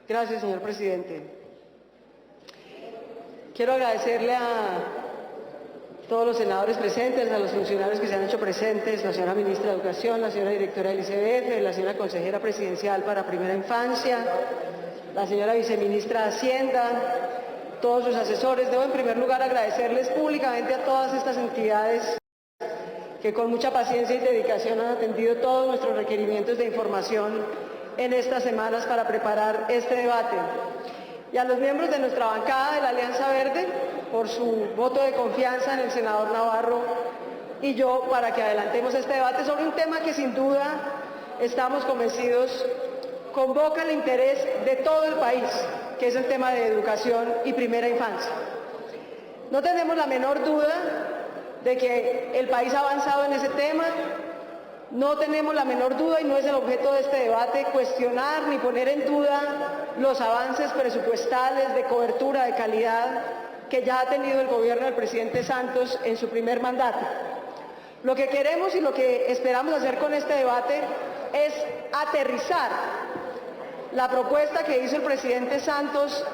Gracias, señor presidente. Quiero agradecerle a todos los senadores presentes, a los funcionarios que se han hecho presentes, la señora ministra de Educación, la señora directora del ICBF, la señora consejera presidencial para Primera Infancia, la señora viceministra de Hacienda, todos sus asesores. Debo en primer lugar agradecerles públicamente a todas estas entidades que con mucha paciencia y dedicación han atendido todos nuestros requerimientos de información en estas semanas para preparar este debate. Y a los miembros de nuestra bancada de la Alianza Verde por su voto de confianza en el senador Navarro y yo para que adelantemos este debate sobre un tema que sin duda estamos convencidos convoca el interés de todo el país, que es el tema de educación y primera infancia. No tenemos la menor duda de que el país ha avanzado en ese tema. No tenemos la menor duda, y no es el objeto de este debate, cuestionar ni poner en duda los avances presupuestales de cobertura, de calidad, que ya ha tenido el gobierno del presidente Santos en su primer mandato. Lo que queremos y lo que esperamos hacer con este debate es aterrizar la propuesta que hizo el presidente Santos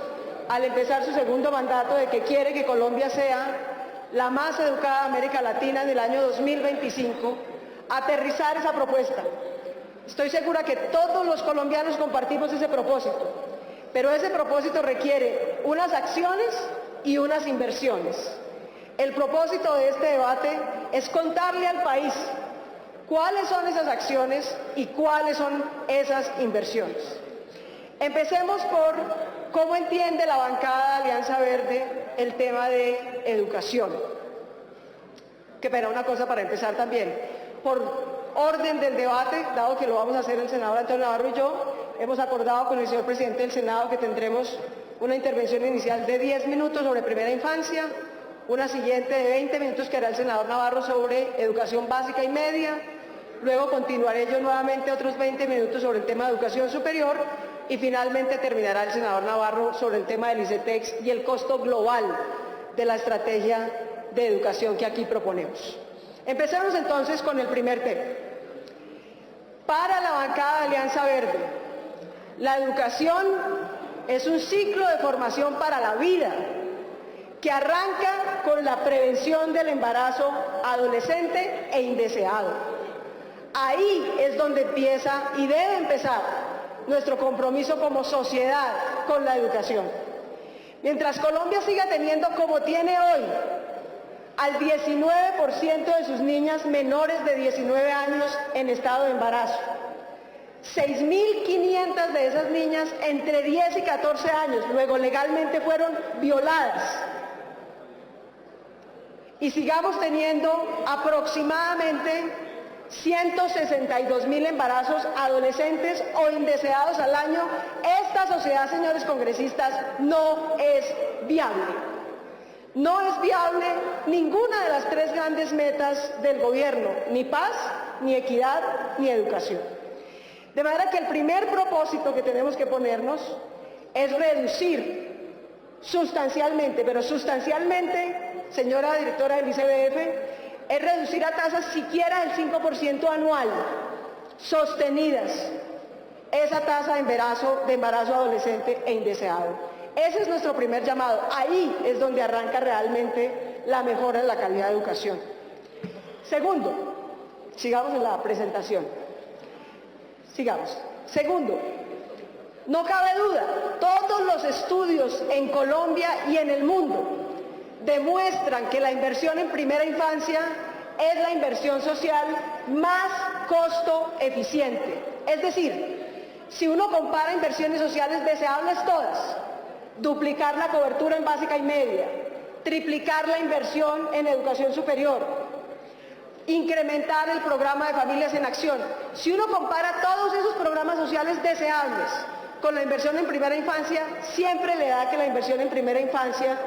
al empezar su segundo mandato de que quiere que Colombia sea la más educada de América Latina en el año 2025, aterrizar esa propuesta. Estoy segura que todos los colombianos compartimos ese propósito, pero ese propósito requiere unas acciones y unas inversiones. El propósito de este debate es contarle al país cuáles son esas acciones y cuáles son esas inversiones. Empecemos por cómo entiende la bancada de Alianza Verde el tema de educación. Qué pena, una cosa para empezar también. Por orden del debate, dado que lo vamos a hacer el senador Antonio Navarro y yo, hemos acordado con el señor presidente del Senado que tendremos una intervención inicial de 10 minutos sobre primera infancia, una siguiente de 20 minutos que hará el senador Navarro sobre educación básica y media, luego continuaré yo nuevamente otros 20 minutos sobre el tema de educación superior y finalmente terminará el senador Navarro sobre el tema del ICETEX y el costo global de la estrategia de educación que aquí proponemos. Empecemos entonces con el primer tema. Para la bancada de Alianza Verde, la educación es un ciclo de formación para la vida que arranca con la prevención del embarazo adolescente e indeseado. Ahí es donde empieza y debe empezar nuestro compromiso como sociedad con la educación. Mientras Colombia siga teniendo como tiene hoy al 19% de sus niñas menores de 19 años en estado de embarazo. 6.500 de esas niñas entre 10 y 14 años, luego legalmente fueron violadas. Y sigamos teniendo aproximadamente 162.000 embarazos adolescentes o indeseados al año. Esta sociedad, señores congresistas, no es viable. No es viable ninguna de las tres grandes metas del gobierno, ni paz, ni equidad, ni educación. De manera que el primer propósito que tenemos que ponernos es reducir sustancialmente, pero sustancialmente, señora directora del ICBF, es reducir a tasas siquiera del 5% anual, sostenidas, esa tasa de embarazo adolescente e indeseado. Ese es nuestro primer llamado. Ahí es donde arranca realmente la mejora en la calidad de educación. Segundo, sigamos en la presentación. Sigamos. Segundo, no cabe duda, todos los estudios en Colombia y en el mundo demuestran que la inversión en primera infancia es la inversión social más costo eficiente. Es decir, si uno compara inversiones sociales deseables todas, duplicar la cobertura en básica y media, triplicar la inversión en educación superior, incrementar el programa de Familias en Acción. Si uno compara todos esos programas sociales deseables con la inversión en primera infancia, siempre le da que la inversión en primera infancia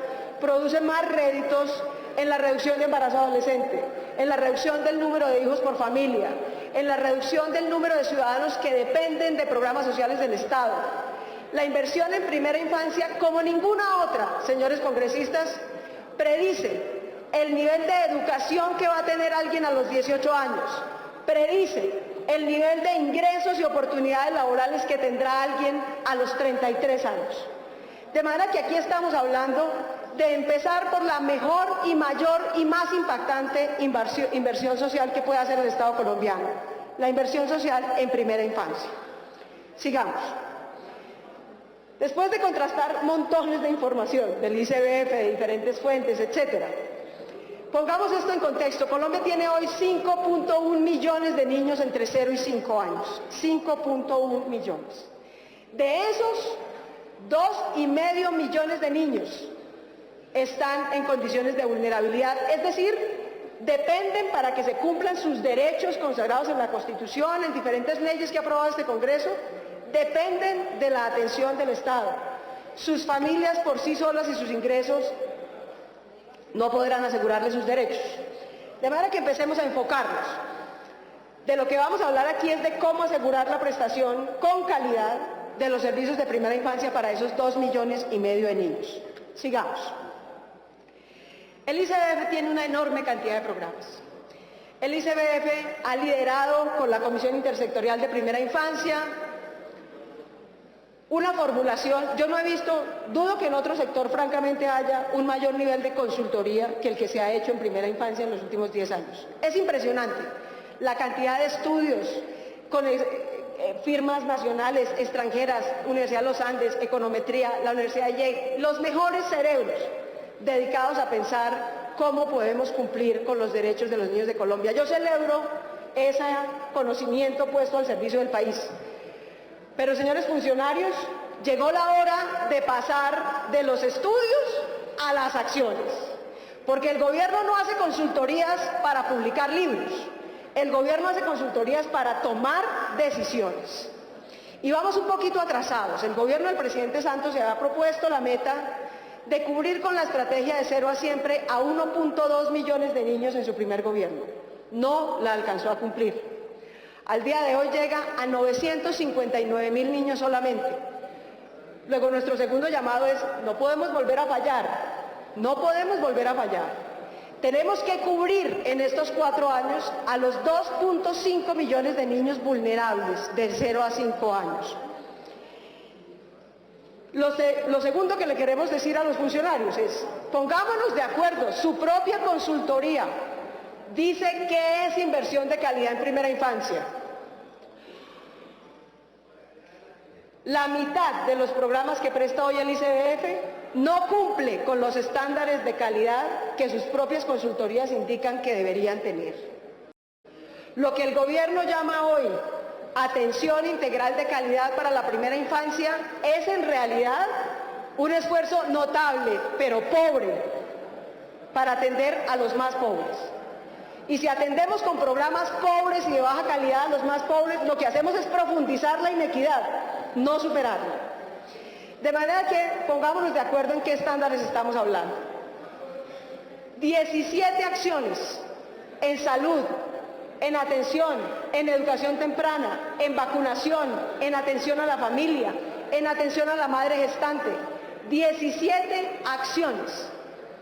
produce más réditos en la reducción de embarazo adolescente, en la reducción del número de hijos por familia, en la reducción del número de ciudadanos que dependen de programas sociales del Estado. La inversión en primera infancia, como ninguna otra, señores congresistas, predice el nivel de educación que va a tener alguien a los 18 años, predice el nivel de ingresos y oportunidades laborales que tendrá alguien a los 33 años. De manera que aquí estamos hablando de empezar por la mejor y mayor y más impactante inversión social que puede hacer el Estado colombiano, la inversión social en primera infancia. Sigamos. Después de contrastar montones de información del ICBF, de diferentes fuentes, etcétera, pongamos esto en contexto. Colombia tiene hoy 5.1 millones de niños entre 0 y 5 años. 5.1 millones. De esos, 2,5 millones de niños están en condiciones de vulnerabilidad, es decir, dependen para que se cumplan sus derechos consagrados en la Constitución, en diferentes leyes que ha aprobado este Congreso, dependen de la atención del Estado. Sus familias por sí solas y sus ingresos no podrán asegurarles sus derechos. De manera que empecemos a enfocarnos. De lo que vamos a hablar aquí es de cómo asegurar la prestación con calidad de los servicios de primera infancia para esos 2,5 millones de niños. Sigamos. El ICBF tiene una enorme cantidad de programas. El ICBF ha liderado con la Comisión Intersectorial de Primera Infancia una formulación. Yo no he visto, dudo que en otro sector francamente haya un mayor nivel de consultoría que el que se ha hecho en primera infancia en los últimos 10 años. Es impresionante la cantidad de estudios con firmas nacionales, extranjeras, Universidad de los Andes, Econometría, la Universidad de Yale, los mejores cerebros dedicados a pensar cómo podemos cumplir con los derechos de los niños de Colombia. Yo celebro ese conocimiento puesto al servicio del país. Pero, señores funcionarios, llegó la hora de pasar de los estudios a las acciones. Porque el gobierno no hace consultorías para publicar libros. El gobierno hace consultorías para tomar decisiones. Y vamos un poquito atrasados. El gobierno del presidente Santos se había propuesto la meta de cubrir con la estrategia de 0 a siempre a 1.2 millones de niños en su primer gobierno. No la alcanzó a cumplir. Al día de hoy llega a 959.000 niños solamente. Luego nuestro segundo llamado es, no podemos volver a fallar, no podemos volver a fallar. Tenemos que cubrir en estos 4 años a los 2.5 millones de niños vulnerables de 0 a 5 años. Lo segundo que le queremos decir a los funcionarios es, pongámonos de acuerdo, su propia consultoría dice que es inversión de calidad en primera infancia. La mitad de los programas que presta hoy el ICBF no cumple con los estándares de calidad que sus propias consultorías indican que deberían tener. Lo que el gobierno llama hoy atención integral de calidad para la primera infancia es en realidad un esfuerzo notable, pero pobre, para atender a los más pobres. Y si atendemos con programas pobres y de baja calidad a los más pobres, lo que hacemos es profundizar la inequidad, no superarla. De manera que pongámonos de acuerdo en qué estándares estamos hablando. 17 acciones en salud, en atención, en educación temprana, en vacunación, en atención a la familia, en atención a la madre gestante. 17 acciones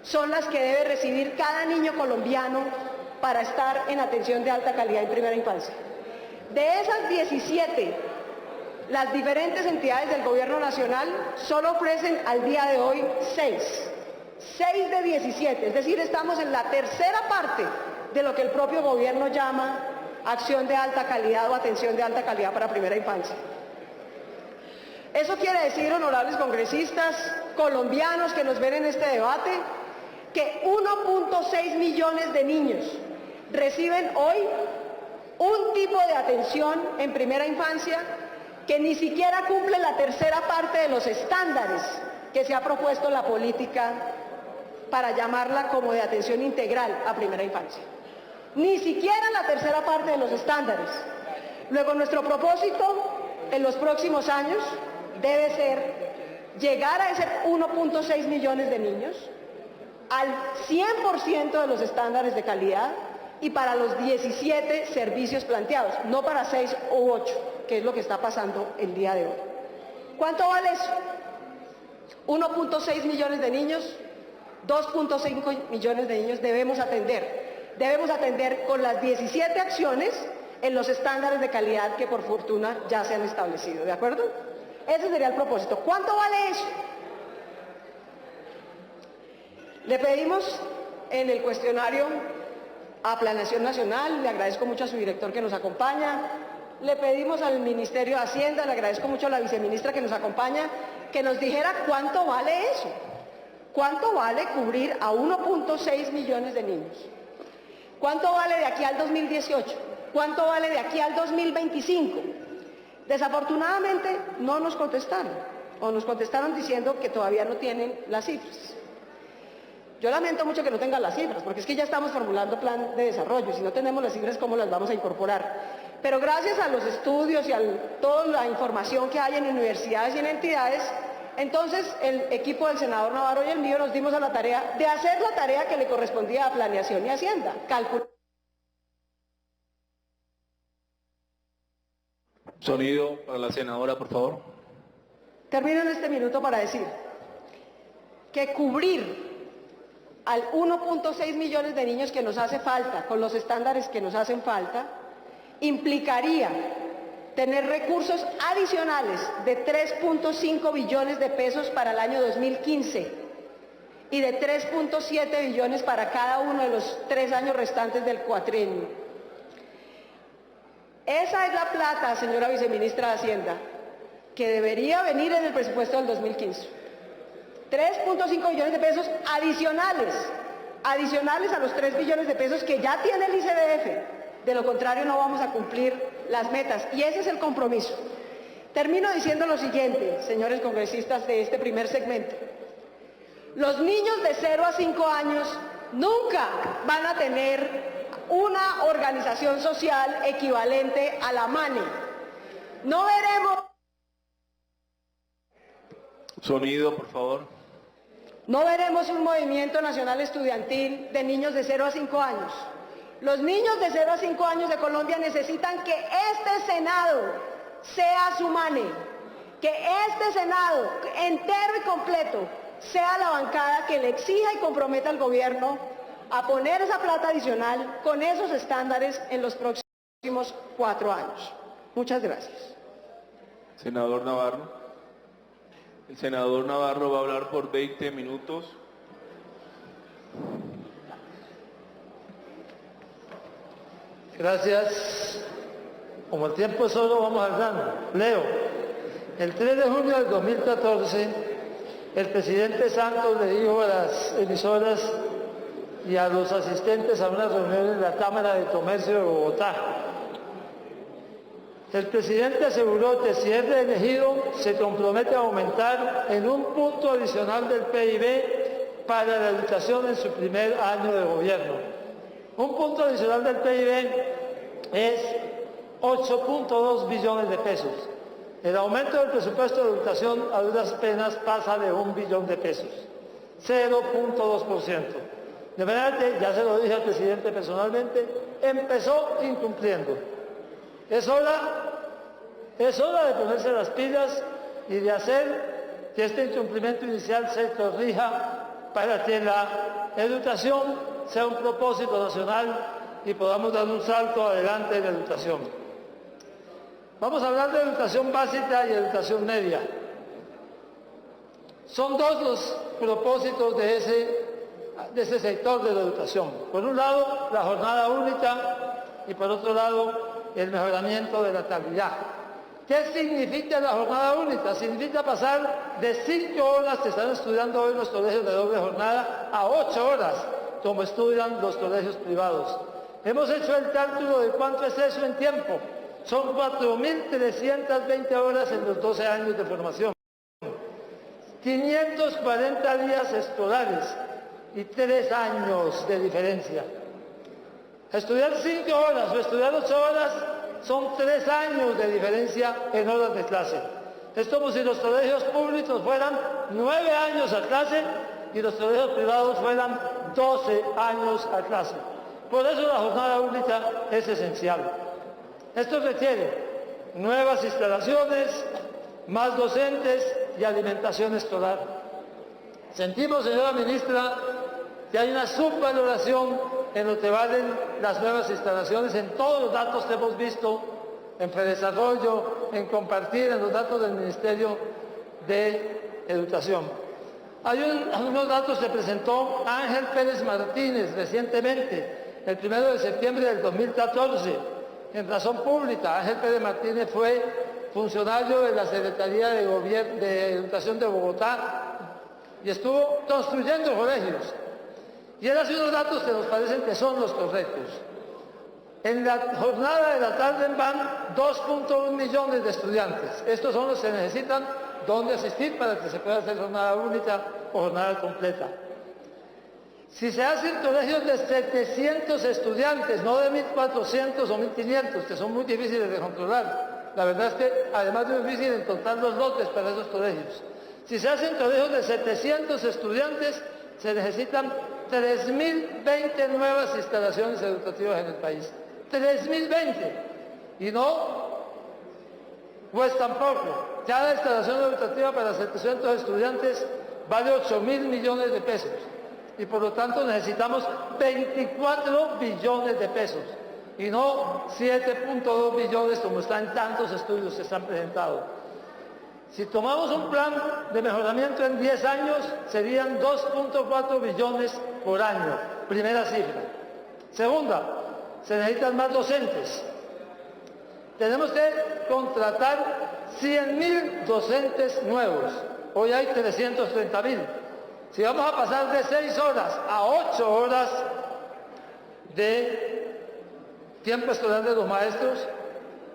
son las que debe recibir cada niño colombiano para estar en atención de alta calidad en primera infancia. De esas 17, las diferentes entidades del gobierno nacional solo ofrecen al día de hoy 6. 6 de 17, es decir, estamos en la tercera parte de lo que el propio gobierno llama acción de alta calidad o atención de alta calidad para primera infancia. Eso quiere decir, honorables congresistas, colombianos que nos ven en este debate, que 1.6 millones de niños reciben hoy un tipo de atención en primera infancia que ni siquiera cumple la tercera parte de los estándares que se ha propuesto la política para llamarla como de atención integral a primera infancia. Ni siquiera la tercera parte de los estándares. Luego, nuestro propósito en los próximos años debe ser llegar a ese 1.6 millones de niños, al 100% de los estándares de calidad y para los 17 servicios planteados, no para 6 u 8, que es lo que está pasando el día de hoy. ¿Cuánto vale eso? 1.6 millones de niños, 2.5 millones de niños debemos atender. Debemos atender con las 17 acciones en los estándares de calidad que por fortuna ya se han establecido, ¿de acuerdo? Ese sería el propósito. ¿Cuánto vale eso? Le pedimos en el cuestionario a Planeación Nacional, le agradezco mucho a su director que nos acompaña, le pedimos al Ministerio de Hacienda, le agradezco mucho a la viceministra que nos acompaña, que nos dijera cuánto vale eso, cuánto vale cubrir a 1.6 millones de niños, cuánto vale de aquí al 2018, cuánto vale de aquí al 2025. Desafortunadamente no nos contestaron, o nos contestaron diciendo que todavía no tienen las cifras. Yo lamento mucho que no tengan las cifras, porque es que ya estamos formulando plan de desarrollo, si no tenemos las cifras, ¿cómo las vamos a incorporar? Pero gracias a los estudios y a toda la información que hay en universidades y en entidades, entonces el equipo del senador Navarro y el mío nos dimos a la tarea de hacer la tarea que le correspondía a Planeación y Hacienda, calcular. Sonido para la senadora, por favor. Termino en este minuto para decir que cubrir al 1.6 millones de niños que nos hace falta, con los estándares que nos hacen falta, implicaría tener recursos adicionales de 3.5 billones de pesos para el año 2015 y de 3.7 billones para cada uno de los 3 años restantes del cuatrienio. Esa es la plata, señora viceministra de Hacienda, que debería venir en el presupuesto del 2015. 3.5 billones de pesos adicionales a los 3 billones de pesos que ya tiene el ICBF. De lo contrario no vamos a cumplir las metas y ese es el compromiso. Termino diciendo lo siguiente, señores congresistas de este primer segmento. Los niños de 0 a 5 años nunca van a tener una organización social equivalente a la MANE. No veremos... Sonido, por favor. No veremos un movimiento nacional estudiantil de niños de 0 a 5 años. Los niños de 0 a 5 años de Colombia necesitan que este Senado sea su MANE, que este Senado entero y completo sea la bancada que le exija y comprometa al gobierno a poner esa plata adicional con esos estándares en los próximos 4 años. Muchas gracias. Senador Navarro. El senador Navarro va a hablar por 20 minutos. Gracias. Como el tiempo es solo, vamos al grano. Leo. El 3 de junio del 2014, el presidente Santos le dijo a las emisoras y a los asistentes a una reunión en la Cámara de Comercio de Bogotá. El presidente aseguró que si es reelegido se compromete a aumentar en 1 punto adicional del PIB para la educación en su primer año de gobierno. 1 punto adicional del PIB es 8.2 billones de pesos. El aumento del presupuesto de educación a duras penas pasa de 1 billón de pesos, 0.2%. De manera que, ya se lo dije al presidente personalmente, empezó incumpliendo. Es hora de ponerse las pilas y de hacer que este incumplimiento inicial se corrija para que la educación sea un propósito nacional y podamos dar un salto adelante en la educación. Vamos a hablar de educación básica y educación media. Son dos los propósitos de ese sector de la educación. Por un lado, la jornada única y por otro lado, el mejoramiento de la calidad. ¿Qué significa la jornada única? Significa pasar de 5 horas que están estudiando hoy los colegios de doble jornada a 8 horas, como estudian los colegios privados. Hemos hecho el cálculo de cuánto es eso en tiempo. Son 4.320 horas en los 12 años de formación. 540 días escolares y 3 años de diferencia. Estudiar 5 horas o estudiar 8 horas son 3 años de diferencia en horas de clase. Es como si los colegios públicos fueran 9 años a clase y los colegios privados fueran 12 años a clase. Por eso la jornada única es esencial. Esto requiere nuevas instalaciones, más docentes y alimentación escolar. Sentimos, señora ministra, que hay una subvaloración en lo que valen las nuevas instalaciones, en todos los datos que hemos visto, en Fedesarrollo, en compartir, en los datos del Ministerio de Educación. Hay unos datos que presentó Ángel Pérez Martínez recientemente, el 1 de septiembre del 2014, en Razón Pública. Ángel Pérez Martínez fue funcionario de la Secretaría de Educación de Bogotá y estuvo construyendo colegios. Y él hace unos datos que nos parecen que son los correctos. En la jornada de la tarde van 2.1 millones de estudiantes. Estos son los que necesitan dónde asistir para que se pueda hacer jornada única o jornada completa. Si se hacen colegios de 700 estudiantes, no de 1.400 o 1.500, que son muy difíciles de controlar. La verdad es que además es difícil encontrar los lotes para esos colegios. Si se hacen colegios de 700 estudiantes, se necesitan 3.020 nuevas instalaciones educativas en el país. 3.020. Y no, pues tampoco. Cada instalación educativa para 700 estudiantes vale 8.000 millones de pesos. Y por lo tanto necesitamos 24 billones de pesos. Y no 7.2 billones como están en tantos estudios que están presentados. Si tomamos un plan de mejoramiento en 10 años, serían 2.4 billones por año. Primera cifra. Segunda, se necesitan más docentes. Tenemos que contratar 100.000 docentes nuevos. Hoy hay 330.000. Si vamos a pasar de 6 horas a 8 horas de tiempo escolar de los maestros,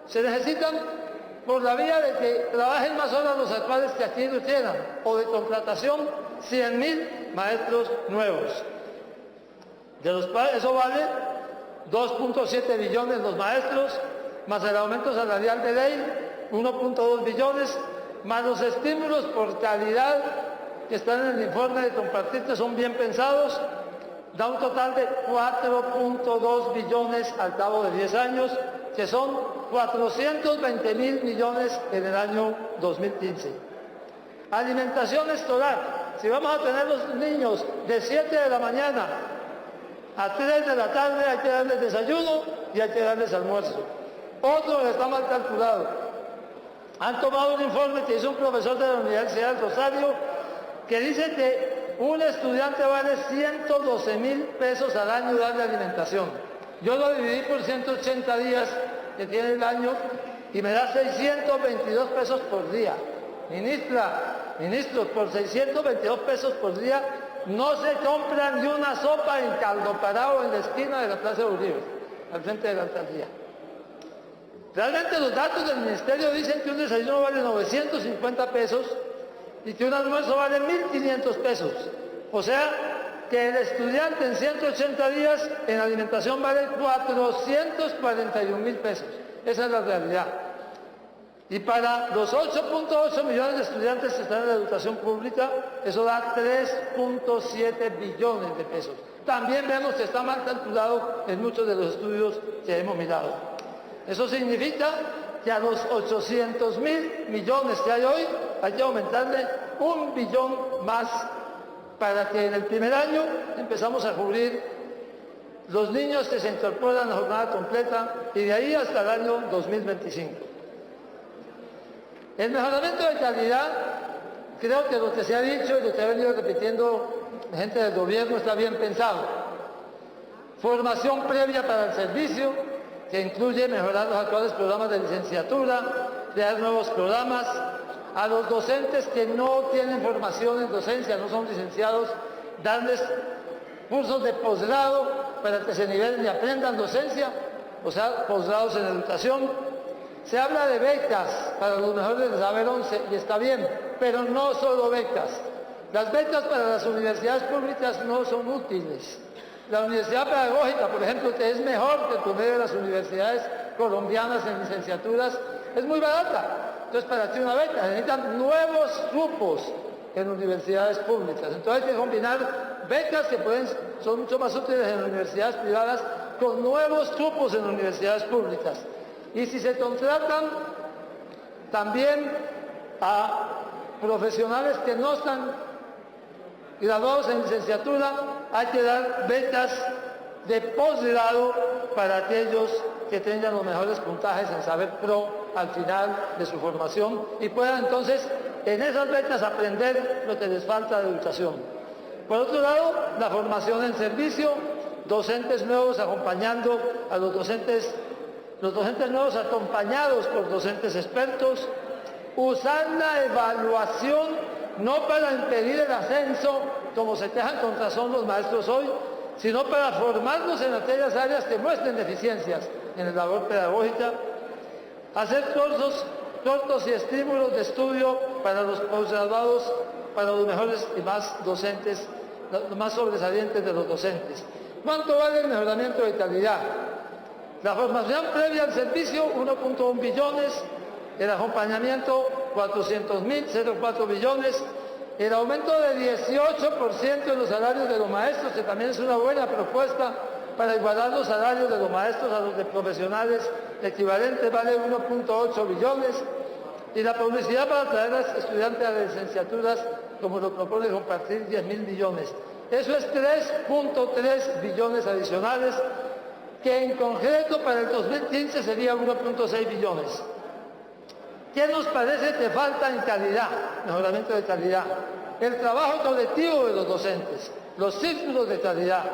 se necesitan, por la vía de que trabajen más horas los actuales que aquí lo quieran, o de contratación, 100.000 maestros nuevos. Eso vale 2.7 billones los maestros, más el aumento salarial de ley, 1.2 billones, más los estímulos por calidad que están en el informe de compartir, que son bien pensados, da un total de 4.2 billones al cabo de 10 años, que son 420.000 millones en el año 2015. Alimentación escolar. Si vamos a tener los niños de 7 de la mañana a 3 de la tarde, hay que darles desayuno y hay que darles almuerzo. Otro que está mal calculado. Han tomado un informe que hizo un profesor de la Universidad del Rosario que dice que un estudiante vale 112.000 pesos al año darle alimentación. Yo lo dividí por 180 días que tiene el año y me da 622 pesos por día. Ministros, por 622 pesos por día no se compra ni una sopa en caldo parado en la esquina de la Plaza de Uribe, al frente de la alcaldía. Realmente los datos del ministerio dicen que un desayuno vale 950 pesos y que un almuerzo vale 1.500 pesos. O sea, que el estudiante en 180 días en alimentación vale 441.000 pesos. Esa es la realidad. Y para los 8.8 millones de estudiantes que están en la educación pública, eso da 3.7 billones de pesos. También vemos que está mal calculado en muchos de los estudios que hemos mirado. Eso significa que a los 800.000 millones que hay hoy, hay que aumentarle 1 billón más para que en el primer año empezamos a cubrir los niños que se incorporan a la jornada completa y de ahí hasta el año 2025. El mejoramiento de calidad, creo que lo que se ha dicho y lo que ha venido repitiendo la gente del gobierno está bien pensado. Formación previa para el servicio, que incluye mejorar los actuales programas de licenciatura, crear nuevos programas. A los docentes que no tienen formación en docencia, no son licenciados, darles cursos de posgrado para que se nivelen y aprendan docencia, o sea, posgrados en educación. Se habla de becas para los mejores de saber 11 y está bien, pero no solo becas. Las becas para las universidades públicas no son útiles. La universidad pedagógica, por ejemplo, que es mejor que el promedio de las universidades colombianas en licenciaturas, es muy barata. Entonces, para ti una beca, necesitan nuevos grupos en universidades públicas. Entonces hay que combinar becas que son mucho más útiles en universidades privadas con nuevos grupos en universidades públicas. Y si se contratan también a profesionales que no están graduados en licenciatura, hay que dar becas de posgrado para aquellos que tengan los mejores puntajes en Saber Pro al final de su formación y puedan entonces en esas becas aprender lo que les falta de educación. Por otro lado, la formación en servicio, docentes nuevos acompañando a los docentes nuevos acompañados por docentes expertos, usar la evaluación no para impedir el ascenso, como se quejan con razón los maestros hoy, sino para formarnos en aquellas áreas que muestren deficiencias en la labor pedagógica, hacer cursos cortos y estímulos de estudio para los posgraduados, para los mejores y más docentes, los más sobresalientes de los docentes. ¿Cuánto vale el mejoramiento de calidad? La formación previa al servicio, 1.1 billones, el acompañamiento, 400.000, 0,4 billones, el aumento de 18% en los salarios de los maestros, que también es una buena propuesta para igualar los salarios de los maestros a los de profesionales equivalentes, vale 1.8 billones, y la publicidad para atraer a estudiantes a las licenciaturas, como lo propone compartir, 10.000 millones. Eso es 3.3 billones adicionales, que en concreto para el 2015 sería 1.6 billones. ¿Qué nos parece que falta en calidad? Mejoramiento de calidad. El trabajo colectivo de los docentes, los círculos de calidad,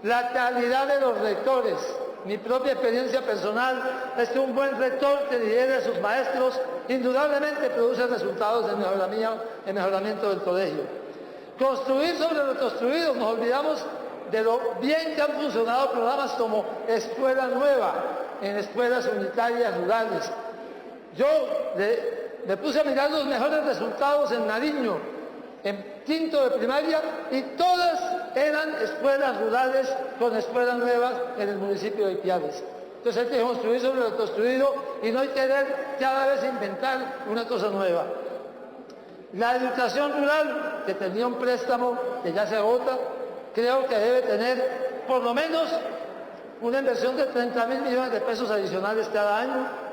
la calidad de los rectores. Mi propia experiencia personal es que un buen rector que lidera a sus maestros indudablemente produce resultados de mejoramiento del colegio. Construir sobre lo construido, nos olvidamos de lo bien que han funcionado programas como Escuela Nueva en escuelas unitarias rurales. Yo me puse a mirar los mejores resultados en Nariño, en quinto de primaria, y todas eran escuelas rurales con escuelas nuevas en el municipio de Ipiales. Entonces hay que construir sobre lo construido y no hay que querer cada vez inventar una cosa nueva. La educación rural, que tenía un préstamo que ya se agota, creo que debe tener por lo menos una inversión de 30.000 millones de pesos adicionales cada año.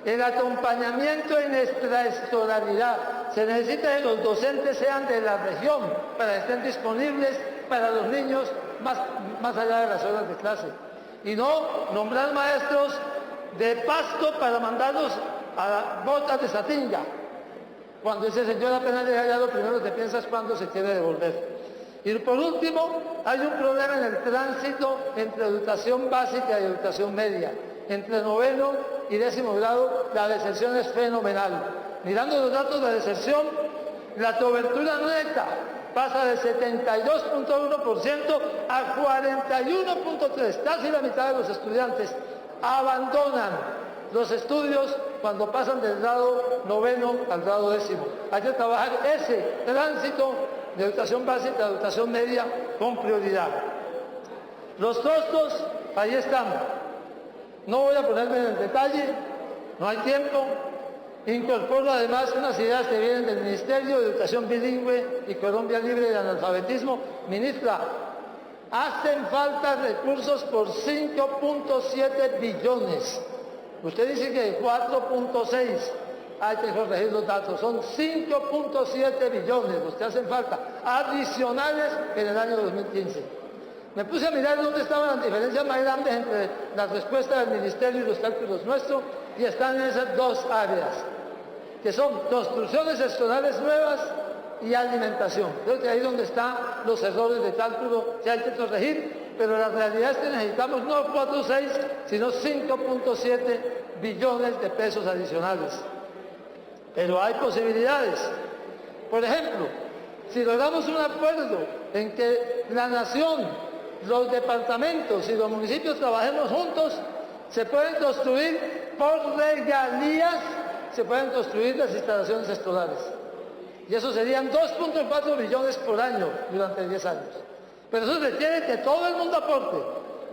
El acompañamiento en extraescolaridad. Se necesita que los docentes sean de la región para que estén disponibles para los niños más allá de las horas de clase. Y no nombrar maestros de Pasto para mandarlos a Botas de Satinga. Cuando ese señor apenas llega allá, lo primero que piensa es cuándo se quiere devolver. Y por último, hay un problema en el tránsito entre educación básica y educación media. Entre 9º y 10º grado, la deserción es fenomenal. Mirando los datos de deserción, la cobertura neta pasa de 72.1% a 41.3%. Casi la mitad de los estudiantes abandonan los estudios cuando pasan del grado 9º al grado 10º. Hay que trabajar ese tránsito de educación básica a educación media con prioridad. Los costos, ahí están. No voy a ponerme en el detalle, no hay tiempo. Incorporo además unas ideas que vienen del Ministerio de Educación Bilingüe y Colombia Libre de Analfabetismo. Ministra, hacen falta recursos por 5.7 billones. Usted dice que 4.6, hay que corregir los datos, son 5.7 billones los que hacen falta, adicionales en el año 2015. Me puse a mirar dónde estaban las diferencias más grandes entre las respuestas del Ministerio y los cálculos nuestros, y están en esas dos áreas, que son construcciones escolares nuevas y alimentación. Creo que ahí es donde están los errores de cálculo que hay que corregir, pero la realidad es que necesitamos no 4.6, sino 5.7 billones de pesos adicionales. Pero hay posibilidades. Por ejemplo, si logramos un acuerdo en que la nación, los departamentos y los municipios trabajemos juntos, se pueden construir por regalías, se pueden construir las instalaciones escolares. Y eso serían 2.4 billones por año durante 10 años. Pero eso requiere que todo el mundo aporte.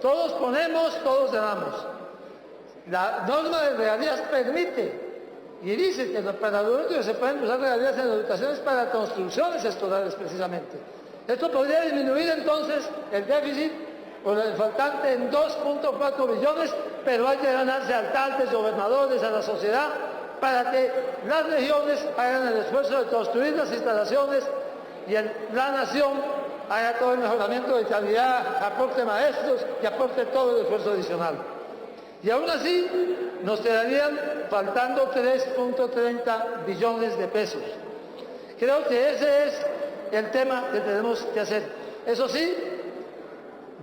Todos ponemos, todos damos. La norma de regalías permite y dice que para lo único que se pueden usar regalías en la educación es para construcciones escolares precisamente. Esto podría disminuir entonces el déficit o el faltante en 2.4 billones, pero hay que ganarse a alcaldes, gobernadores, a la sociedad, para que las regiones hagan el esfuerzo de construir las instalaciones y la nación haga todo el mejoramiento de calidad, aporte maestros y aporte todo el esfuerzo adicional. Y aún así nos quedarían faltando 3.30 billones de pesos. Creo que ese es el tema que tenemos que hacer. Eso sí,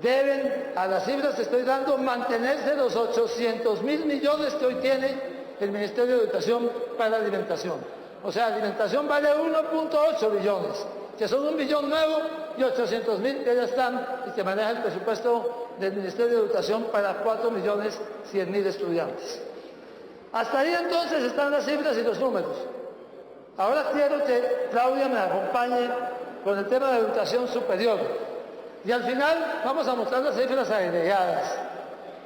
deben, a las cifras que estoy dando, mantenerse los 800.000 millones que hoy tiene el Ministerio de Educación para alimentación. O sea, alimentación vale 1.8 billones, que son 1 billón nuevo y 800.000 que ya están y que maneja el presupuesto del Ministerio de Educación para 4.100.000 estudiantes. Hasta ahí entonces están las cifras y los números. Ahora quiero que Claudia me acompañe con el tema de educación superior. Y al final vamos a mostrar las cifras agregadas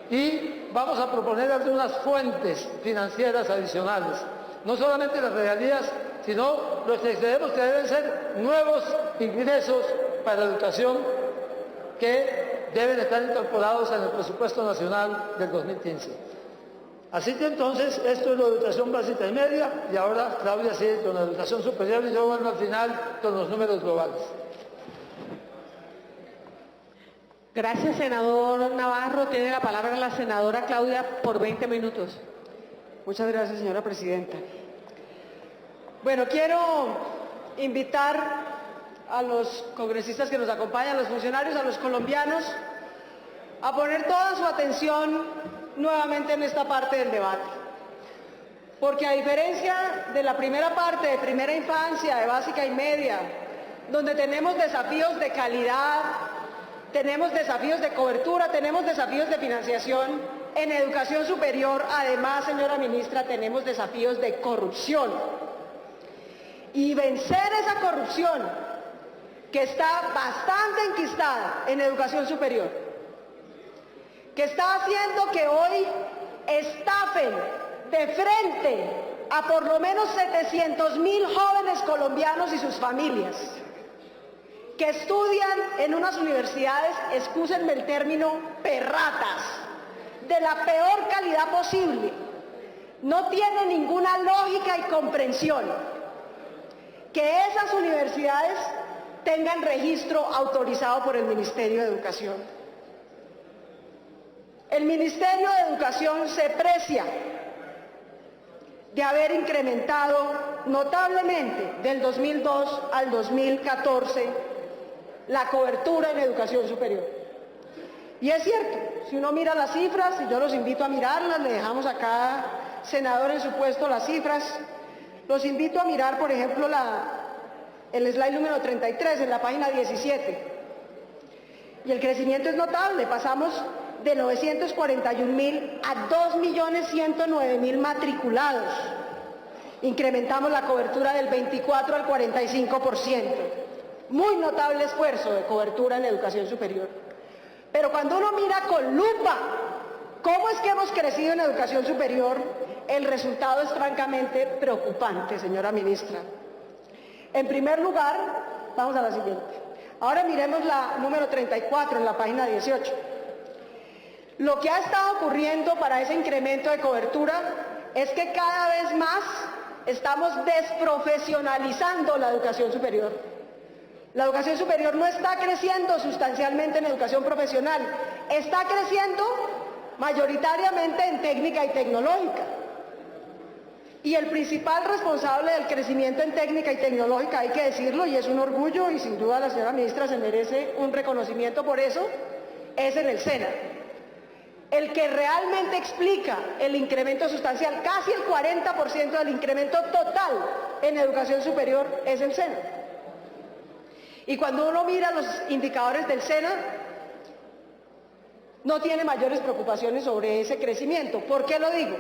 y vamos a proponer algunas fuentes financieras adicionales. No solamente las regalías, sino los que creemos que deben ser nuevos ingresos para la educación que deben estar incorporados en el presupuesto nacional del 2015. Así que entonces, esto es la educación básica y media, y ahora Claudia sigue con la educación superior y yo vuelvo al final con los números globales. Gracias, senador Navarro. Tiene la palabra la senadora Claudia por 20 minutos. Muchas gracias, señora presidenta. Bueno, quiero invitar a los congresistas que nos acompañan, a los funcionarios, a los colombianos, a poner toda su atención nuevamente en esta parte del debate. Porque a diferencia de la primera parte, de primera infancia, de básica y media, donde tenemos desafíos de calidad, tenemos desafíos de cobertura, tenemos desafíos de financiación, en educación superior, además, señora ministra, tenemos desafíos de corrupción. Y vencer esa corrupción, que está bastante enquistada en educación superior, que está haciendo que hoy estafen de frente a por lo menos 700.000 jóvenes colombianos y sus familias, que estudian en unas universidades, excúsenme el término, perratas, de la peor calidad posible, no tiene ninguna lógica y comprensión que esas universidades tengan registro autorizado por el Ministerio de Educación. El Ministerio de Educación se precia de haber incrementado notablemente del 2002 al 2014 la cobertura en educación superior. Y es cierto, si uno mira las cifras, y yo los invito a mirarlas, le dejamos a cada senador en su puesto las cifras, los invito a mirar, por ejemplo, el slide número 33 en la página 17. Y el crecimiento es notable, pasamos de 941.000 a 2.109.000 matriculados. Incrementamos la cobertura del 24 al 45%. Muy notable esfuerzo de cobertura en educación superior. Pero cuando uno mira con lupa cómo es que hemos crecido en educación superior, el resultado es francamente preocupante, señora ministra. En primer lugar, vamos a la siguiente. Ahora miremos la número 34 en la página 18. Lo que ha estado ocurriendo para ese incremento de cobertura es que cada vez más estamos desprofesionalizando la educación superior. La educación superior no está creciendo sustancialmente en educación profesional, está creciendo mayoritariamente en técnica y tecnológica. Y el principal responsable del crecimiento en técnica y tecnológica, hay que decirlo, y es un orgullo, y sin duda la señora ministra se merece un reconocimiento por eso, es en el SENA. El que realmente explica el incremento sustancial, casi el 40% del incremento total en educación superior, es el SENA. Y cuando uno mira los indicadores del SENA, no tiene mayores preocupaciones sobre ese crecimiento. ¿Por qué lo digo?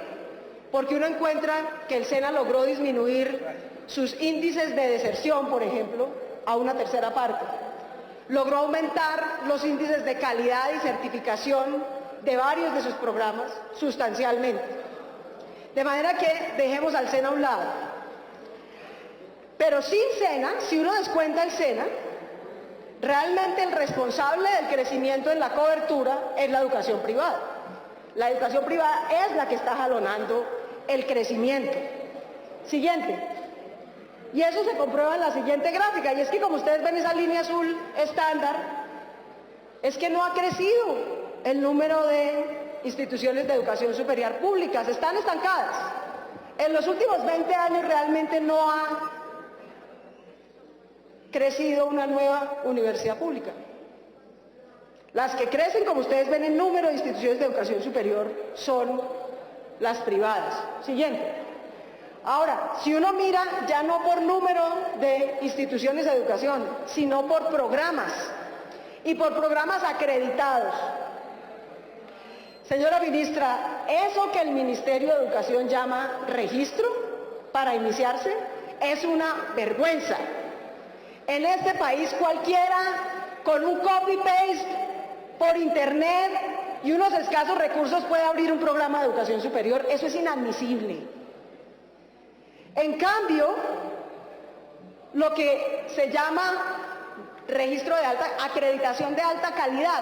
Porque uno encuentra que el SENA logró disminuir sus índices de deserción, por ejemplo, a una tercera parte. Logró aumentar los índices de calidad y certificación de varios de sus programas sustancialmente. De manera que dejemos al SENA a un lado. Pero sin SENA, si uno descuenta el SENA, realmente el responsable del crecimiento en la cobertura es la educación privada. La educación privada es la que está jalonando el crecimiento. Siguiente. Y eso se comprueba en la siguiente gráfica, y es que como ustedes ven esa línea azul estándar, es que no ha crecido el número de instituciones de educación superior públicas, están estancadas. En los últimos 20 años realmente no ha crecido una nueva universidad pública. Las que crecen, como ustedes ven en número de instituciones de educación superior, son las privadas. Siguiente. Ahora, si uno mira ya no por número de instituciones de educación, sino por programas, y por programas acreditados. Señora ministra, eso que el Ministerio de Educación llama registro para iniciarse es una vergüenza. En este país cualquiera con un copy-paste por internet y unos escasos recursos puede abrir un programa de educación superior. Eso es inadmisible. En cambio, lo que se llama registro de acreditación de alta calidad,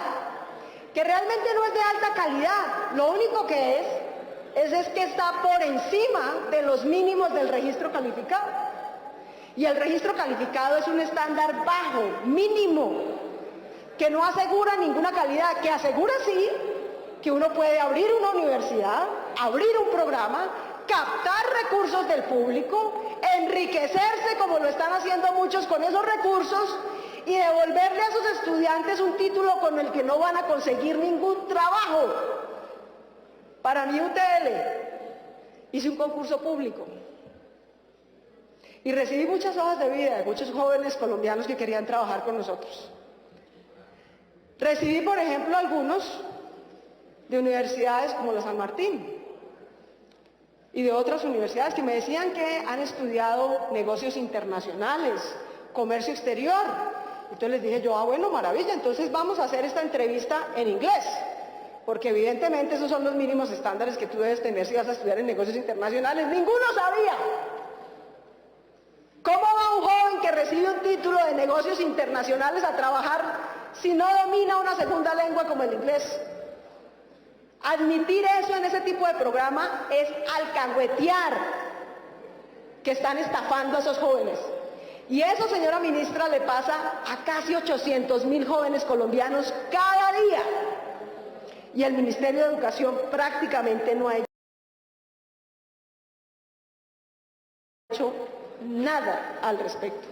que realmente no es de alta calidad, lo único que es que está por encima de los mínimos del registro calificado. Y el registro calificado es un estándar bajo, mínimo, que no asegura ninguna calidad, que asegura sí que uno puede abrir una universidad, abrir un programa, captar recursos del público, enriquecerse como lo están haciendo muchos con esos recursos y devolverle a esos estudiantes un título con el que no van a conseguir ningún trabajo. Para mi UTL hice un concurso público y recibí muchas hojas de vida de muchos jóvenes colombianos que querían trabajar con nosotros. Recibí, por ejemplo, algunos de universidades como la San Martín y de otras universidades que me decían que han estudiado negocios internacionales, comercio exterior. Entonces les dije yo, bueno, maravilla, entonces vamos a hacer esta entrevista en inglés, porque evidentemente esos son los mínimos estándares que tú debes tener si vas a estudiar en negocios internacionales. Ninguno sabía. ¿Cómo va un joven que recibe un título de negocios internacionales a trabajar si no domina una segunda lengua como el inglés? Admitir eso en ese tipo de programa es alcahuetear que están estafando a esos jóvenes. Y eso, señora ministra, le pasa a casi 800.000 jóvenes colombianos cada día. Y el Ministerio de Educación prácticamente no ha hecho nada al respecto.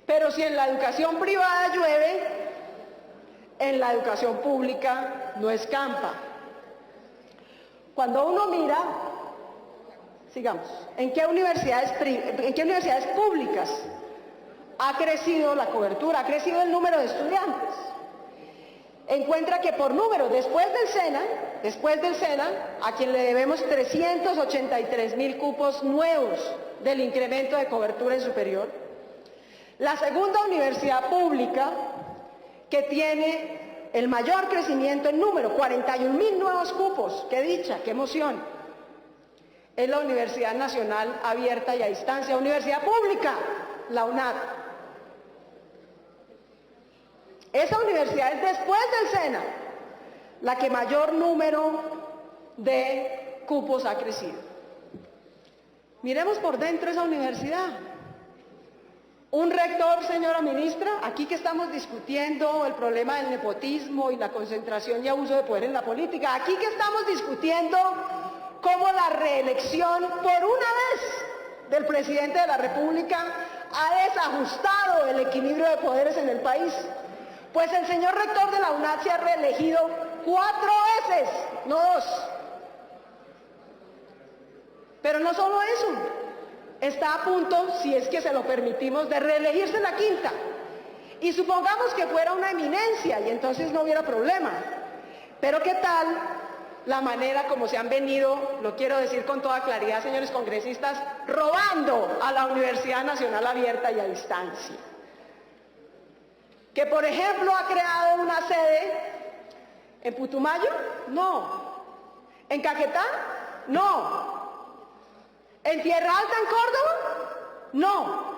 Pero si en la educación privada llueve, en la educación pública no escampa. Cuando uno mira, sigamos, ¿en qué universidades públicas ha crecido la cobertura, ha crecido el número de estudiantes? Encuentra que por número, después del SENA, a quien le debemos 383.000 cupos nuevos del incremento de cobertura en superior, la segunda universidad pública que tiene el mayor crecimiento en número, 41.000 nuevos cupos, qué dicha, qué emoción, es la Universidad Nacional Abierta y a Distancia, universidad pública, la UNAD. Esa universidad es después del SENA la que mayor número de cupos ha crecido. Miremos por dentro esa universidad. Un rector, señora ministra, aquí que estamos discutiendo el problema del nepotismo y la concentración y abuso de poder en la política, aquí que estamos discutiendo cómo la reelección por una vez del presidente de la República ha desajustado el equilibrio de poderes en el país, pues el señor rector de la UNAD se ha reelegido 4 veces, no 2. Pero no solo eso, está a punto, si es que se lo permitimos, de reelegirse la 5ª. Y supongamos que fuera una eminencia y entonces no hubiera problema. Pero ¿qué tal la manera como se han venido, lo quiero decir con toda claridad, señores congresistas, robando a la Universidad Nacional Abierta y a Distancia? Que, por ejemplo, ha creado una sede en Putumayo, no. En Caquetá, no. ¿En Tierra Alta, en Córdoba? No.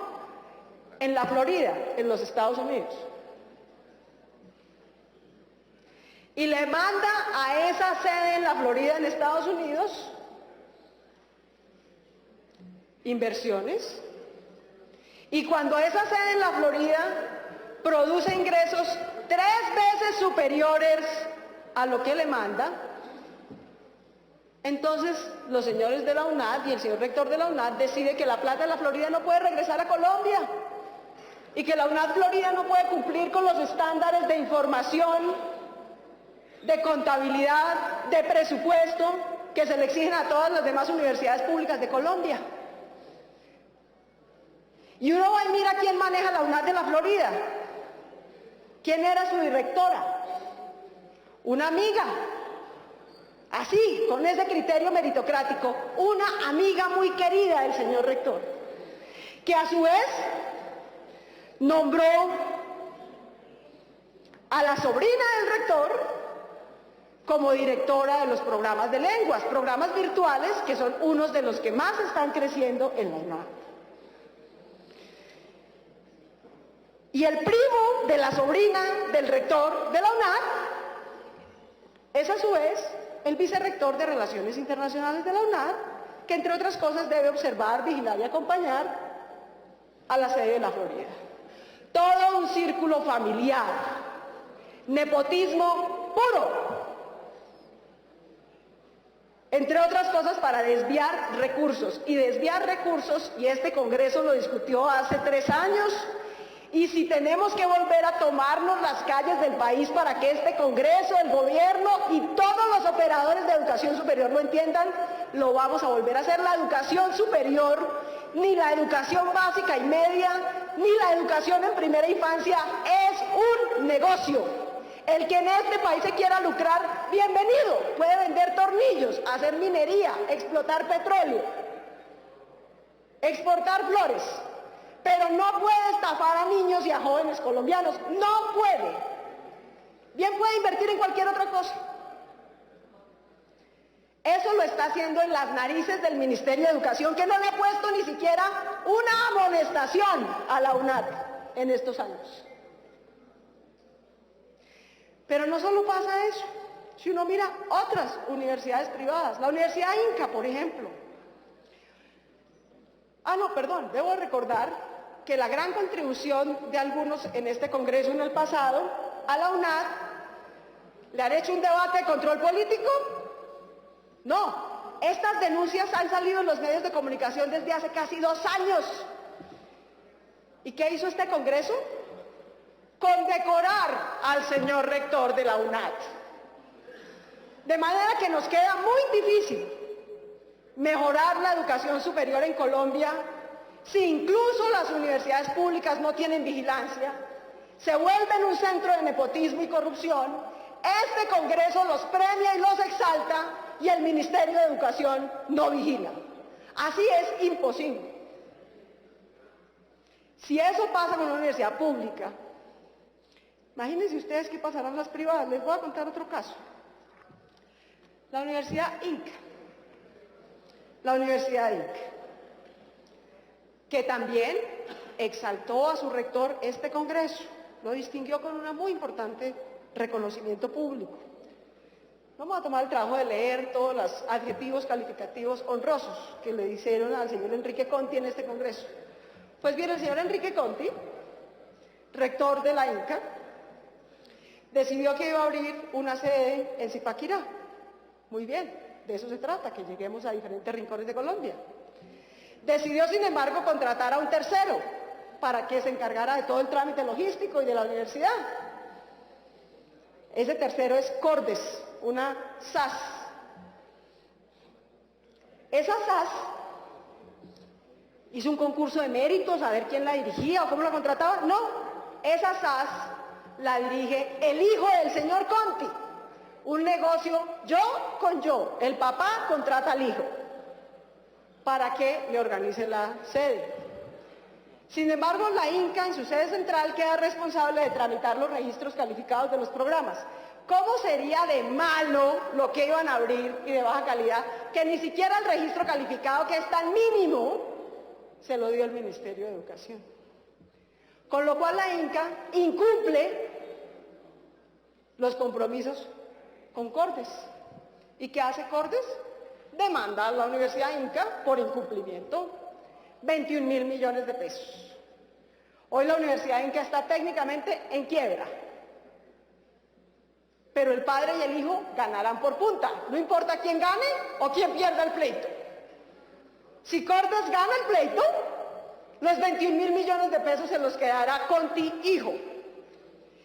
En la Florida, en los Estados Unidos. Y le manda a esa sede en la Florida, en Estados Unidos, inversiones Y cuando esa sede en la Florida produce ingresos 3 veces superiores a lo que le manda, entonces los señores de la UNAD y el señor rector de la UNAD decide que la plata de la Florida no puede regresar a Colombia y que la UNAD Florida no puede cumplir con los estándares de información, de contabilidad, de presupuesto que se le exigen a todas las demás universidades públicas de Colombia. Y uno va y mira quién maneja la UNAD de la Florida. ¿Quién era su directora? Una amiga. Así, con ese criterio meritocrático, una amiga muy querida del señor rector, que a su vez nombró a la sobrina del rector como directora de los programas de lenguas, programas virtuales que son unos de los que más están creciendo en la UNAD. Y el primo de la sobrina del rector de la UNAD es a su vez el vicerrector de Relaciones Internacionales de la UNAD, que entre otras cosas debe observar, vigilar y acompañar a la sede de la Florida. Todo un círculo familiar, nepotismo puro, entre otras cosas para desviar recursos. Y desviar recursos, y este Congreso lo discutió hace 3 años, y si tenemos que volver a tomarnos las calles del país para que este Congreso, el gobierno y todos los operadores de educación superior lo entiendan, lo vamos a volver a hacer. La educación superior, ni la educación básica y media, ni la educación en primera infancia es un negocio. El que en este país se quiera lucrar, bienvenido, puede vender tornillos, hacer minería, explotar petróleo, exportar flores. Pero no puede estafar a niños y a jóvenes colombianos, no puede. Bien puede invertir en cualquier otra cosa. Eso lo está haciendo en las narices del Ministerio de Educación, que no le ha puesto ni siquiera una amonestación a la UNAD en estos años. Pero no solo pasa eso. Si uno mira otras universidades privadas, la Universidad Inca, por ejemplo. Debo recordar que la gran contribución de algunos en este Congreso en el pasado a la UNAD, ¿le han hecho un debate de control político? No, estas denuncias han salido en los medios de comunicación desde hace casi 2 años. ¿Y qué hizo este Congreso? Condecorar al señor rector de la UNAD. De manera que nos queda muy difícil mejorar la educación superior en Colombia si incluso las universidades públicas no tienen vigilancia, se vuelven un centro de nepotismo y corrupción. Este Congreso los premia y los exalta y el Ministerio de Educación no vigila. Así es imposible. Si eso pasa con una universidad pública, imagínense ustedes qué pasarán en las privadas. Les voy a contar otro caso. La Universidad Inca. Que también exaltó a su rector este Congreso, lo distinguió con un muy importante reconocimiento público. Vamos a tomar el trabajo de leer todos los adjetivos calificativos honrosos que le hicieron al señor Enrique Conti en este Congreso. Pues bien, el señor Enrique Conti, rector de la Inca, decidió que iba a abrir una sede en Zipaquirá. Muy bien, de eso se trata, que lleguemos a diferentes rincones de Colombia. Decidió, sin embargo, contratar a un tercero para que se encargara de todo el trámite logístico y de la universidad. Ese tercero es Cordes, una SAS. Esa SAS hizo un concurso de méritos a ver quién la dirigía o cómo la contrataba. No, esa SAS la dirige el hijo del señor Conti. Un negocio yo con yo. El papá contrata al hijo para que le organice la sede. Sin embargo, la Inca en su sede central queda responsable de tramitar los registros calificados de los programas. ¿Cómo sería de malo lo que iban a abrir y de baja calidad que ni siquiera el registro calificado, que es tan mínimo, se lo dio el Ministerio de Educación? Con lo cual la Inca incumple los compromisos con Cordes. ¿Y qué hace Cordes? Demanda a la Universidad Inca por incumplimiento 21.000 millones de pesos. Hoy la Universidad Inca está técnicamente en quiebra, pero el padre y el hijo ganarán por punta, no importa quién gane o quién pierda el pleito. Si Cortes gana el pleito, los 21.000 millones de pesos se los quedará Conti hijo.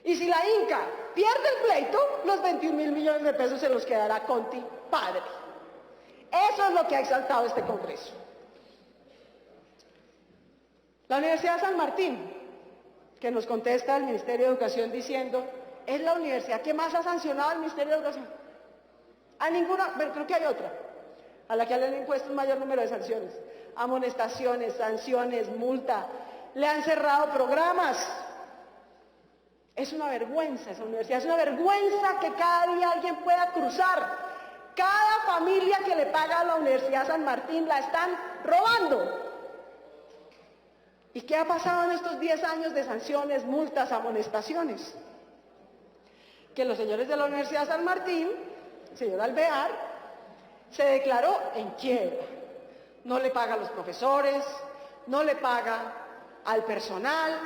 Y si la Inca pierde el pleito, los 21.000 millones de pesos se los quedará Conti padre. Eso es lo que ha exaltado este Congreso. La Universidad de San Martín, que nos contesta el Ministerio de Educación diciendo, es la universidad que más ha sancionado al Ministerio de Educación. A ninguna, pero creo que hay otra, a la que le han impuesto un mayor número de sanciones. Amonestaciones, sanciones, multa. Le han cerrado programas. Es una vergüenza esa universidad, es una vergüenza que cada día alguien pueda cruzar. Cada familia que le paga a la Universidad San Martín la están robando. ¿Y qué ha pasado en estos 10 años de sanciones, multas, amonestaciones? Que los señores de la Universidad San Martín, el señor Alvear, se declaró en quiebra. No le paga a los profesores, no le paga al personal.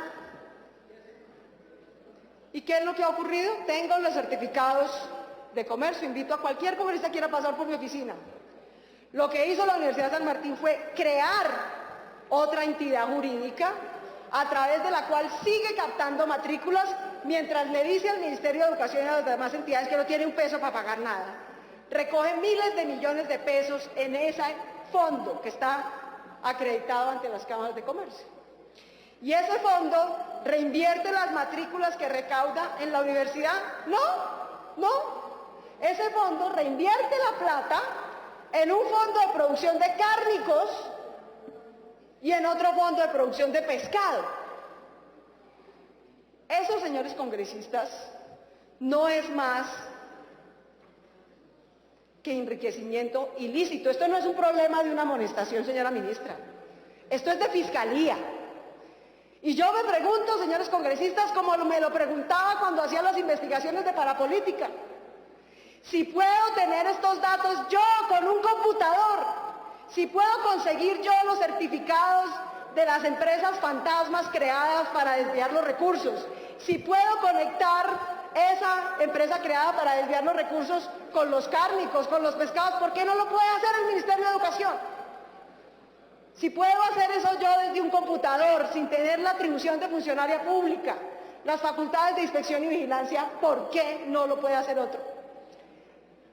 ¿Y qué es lo que ha ocurrido? Tengo los certificados de comercio, invito a cualquier comerciante que quiera pasar por mi oficina. Lo que hizo la Universidad San Martín fue crear otra entidad jurídica a través de la cual sigue captando matrículas mientras le dice al Ministerio de Educación y a las demás entidades que no tiene un peso para pagar nada. Recoge miles de millones de pesos en ese fondo que está acreditado ante las cámaras de comercio. ¿Y ese fondo reinvierte las matrículas que recauda en la universidad? No. Ese fondo reinvierte la plata en un fondo de producción de cárnicos y en otro fondo de producción de pescado. Eso, señores congresistas, no es más que enriquecimiento ilícito. Esto no es un problema de una amonestación, señora ministra. Esto es de fiscalía. Y yo me pregunto, señores congresistas, como me lo preguntaba cuando hacía las investigaciones de parapolítica, si puedo tener estos datos yo con un computador, si puedo conseguir yo los certificados de las empresas fantasmas creadas para desviar los recursos, si puedo conectar esa empresa creada para desviar los recursos con los cárnicos, con los pescados, ¿por qué no lo puede hacer el Ministerio de Educación? Si puedo hacer eso yo desde un computador, sin tener la atribución de funcionaria pública, las facultades de inspección y vigilancia, ¿por qué no lo puede hacer otro?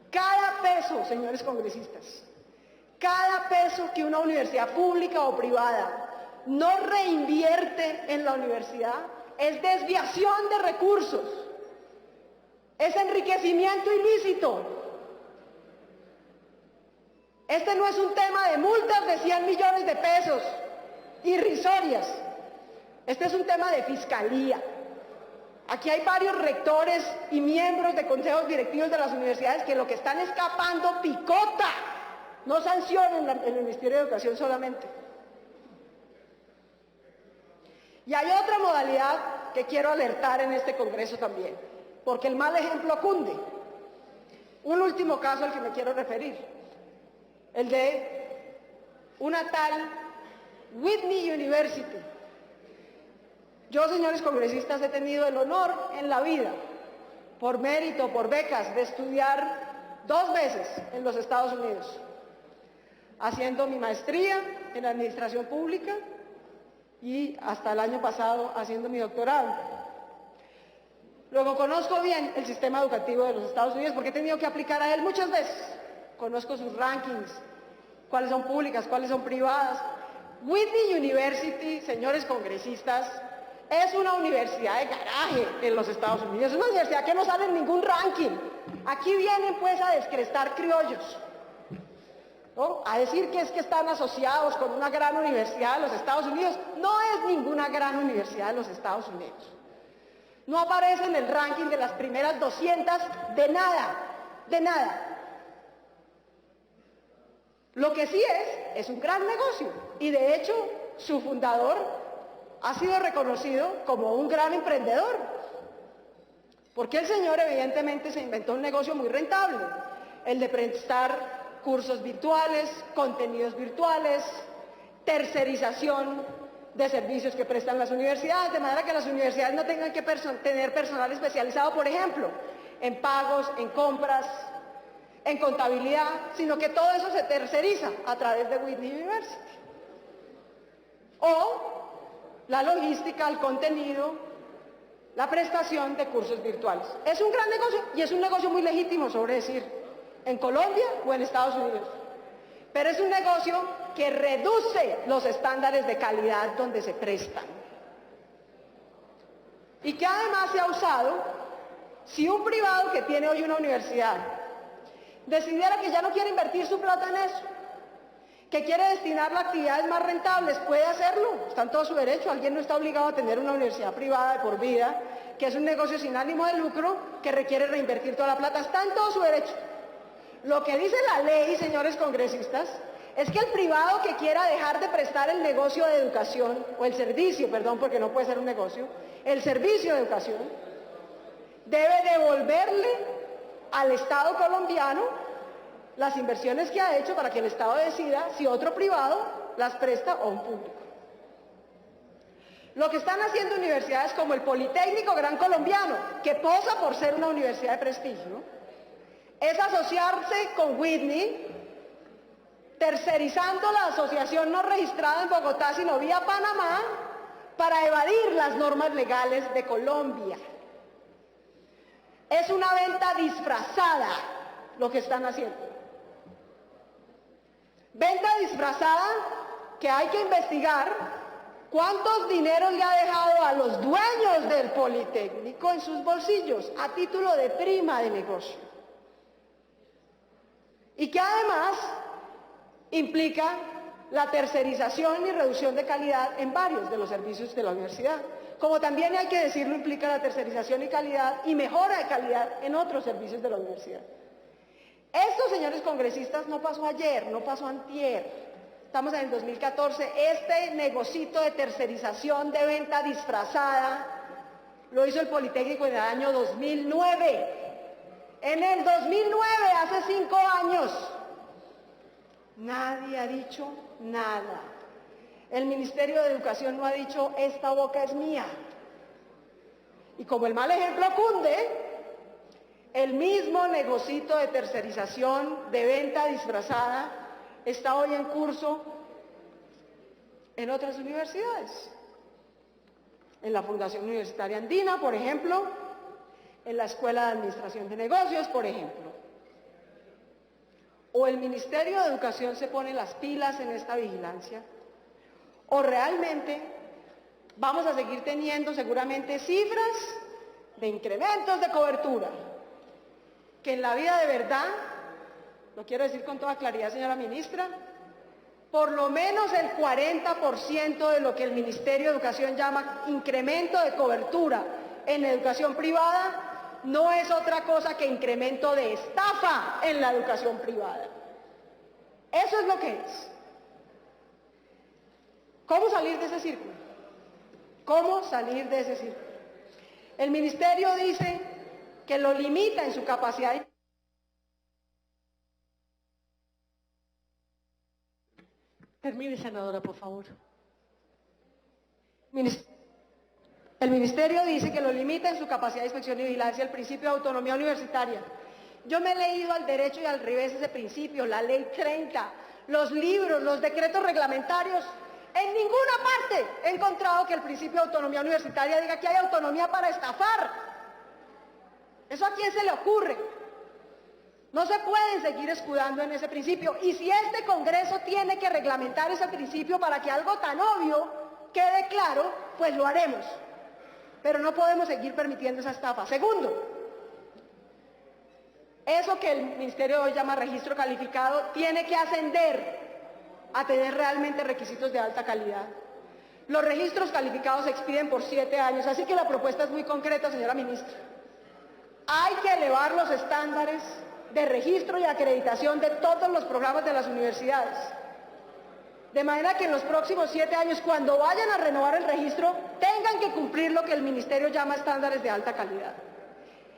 Cada peso, señores congresistas, cada peso que una universidad pública o privada no reinvierte en la universidad es desviación de recursos, es enriquecimiento ilícito. Este no es un tema de multas de 100 millones de pesos irrisorias, este es un tema de fiscalía. Aquí hay varios rectores y miembros de consejos directivos de las universidades que lo que están escapando picota, no sancionan en el Ministerio de Educación solamente. Y hay otra modalidad que quiero alertar en este Congreso también, porque el mal ejemplo cunde. Un último caso al que me quiero referir, el de una tal Whitney University. Yo, señores congresistas, he tenido el honor en la vida, por mérito, por becas, de estudiar 2 veces en los Estados Unidos, haciendo mi maestría en Administración Pública y hasta el año pasado haciendo mi doctorado. Luego conozco bien el sistema educativo de los Estados Unidos porque he tenido que aplicar a él muchas veces. Conozco sus rankings, cuáles son públicas, cuáles son privadas. Whitney University, señores congresistas, es una universidad de garaje en los Estados Unidos, es una universidad que no sale en ningún ranking. Aquí vienen pues a descrestar criollos, ¿no? A decir que es que están asociados con una gran universidad de los Estados Unidos. No es ninguna gran universidad de los Estados Unidos. No aparece en el ranking de las primeras 200 de nada, de nada. Lo que sí es un gran negocio y de hecho su fundador ha sido reconocido como un gran emprendedor, porque el señor evidentemente se inventó un negocio muy rentable, el de prestar cursos virtuales, contenidos virtuales, tercerización de servicios que prestan las universidades, de manera que las universidades no tengan que tener personal especializado, por ejemplo, en pagos, en compras, en contabilidad, sino que todo eso se terceriza a través de Whitney University. O la logística, el contenido, la prestación de cursos virtuales. Es un gran negocio y es un negocio muy legítimo, sobre decir, en Colombia o en Estados Unidos. Pero es un negocio que reduce los estándares de calidad donde se prestan. Y que además se ha usado, si un privado que tiene hoy una universidad decidiera que ya no quiere invertir su plata en eso, que quiere destinarlo a actividades más rentables, puede hacerlo, está en todo su derecho. Alguien no está obligado a tener una universidad privada de por vida, que es un negocio sin ánimo de lucro, que requiere reinvertir toda la plata, está en todo su derecho. Lo que dice la ley, señores congresistas, es que el privado que quiera dejar de prestar el negocio de educación, o el servicio, perdón, porque no puede ser un negocio, el servicio de educación, debe devolverle al Estado colombiano las inversiones que ha hecho para que el Estado decida si otro privado las presta o un público. Lo que están haciendo universidades como el Politécnico Gran Colombiano, que posa por ser una universidad de prestigio, es asociarse con Whitney, tercerizando la asociación no registrada en Bogotá, sino vía Panamá, para evadir las normas legales de Colombia. Es una venta disfrazada lo que están haciendo. Venta disfrazada que hay que investigar cuántos dineros le ha dejado a los dueños del Politécnico en sus bolsillos a título de prima de negocio. Y que además implica la tercerización y reducción de calidad en varios de los servicios de la universidad. Como también hay que decirlo, implica la tercerización y calidad y mejora de calidad en otros servicios de la universidad. Esto, señores congresistas, no pasó ayer, no pasó antier. Estamos en el 2014. Este negocito de tercerización, de venta disfrazada, lo hizo el Politécnico en el año 2009. En el 2009, hace 5 años, nadie ha dicho nada. El Ministerio de Educación no ha dicho, esta boca es mía. Y como el mal ejemplo cunde, el mismo negocito de tercerización, de venta disfrazada, está hoy en curso en otras universidades. En la Fundación Universitaria Andina, por ejemplo, en la Escuela de Administración de Negocios, por ejemplo. O el Ministerio de Educación se pone las pilas en esta vigilancia, o realmente vamos a seguir teniendo seguramente cifras de incrementos de cobertura, que en la vida de verdad, lo quiero decir con toda claridad, señora ministra, por lo menos el 40% de lo que el Ministerio de Educación llama incremento de cobertura en educación privada no es otra cosa que incremento de estafa en la educación privada. Eso es lo que es. ¿Cómo salir de ese círculo? ¿Cómo salir de ese círculo? El Ministerio dice que lo limita en su capacidad. Termine, senadora, por favor. El Ministerio dice que lo limita en su capacidad de inspección y vigilancia el principio de autonomía universitaria. Yo me he leído al derecho y al revés ese principio, la Ley 30, los libros, los decretos reglamentarios. En ninguna parte he encontrado que el principio de autonomía universitaria diga que hay autonomía para estafar. ¿Eso a quién se le ocurre? No se pueden seguir escudando en ese principio. Y si este Congreso tiene que reglamentar ese principio para que algo tan obvio quede claro, pues lo haremos. Pero no podemos seguir permitiendo esa estafa. Segundo, eso que el Ministerio hoy llama registro calificado tiene que ascender a tener realmente requisitos de alta calidad. Los registros calificados se expiden por 7 años, así que la propuesta es muy concreta, señora ministra. Hay que elevar los estándares de registro y acreditación de todos los programas de las universidades. De manera que en los próximos 7 años, cuando vayan a renovar el registro, tengan que cumplir lo que el Ministerio llama estándares de alta calidad.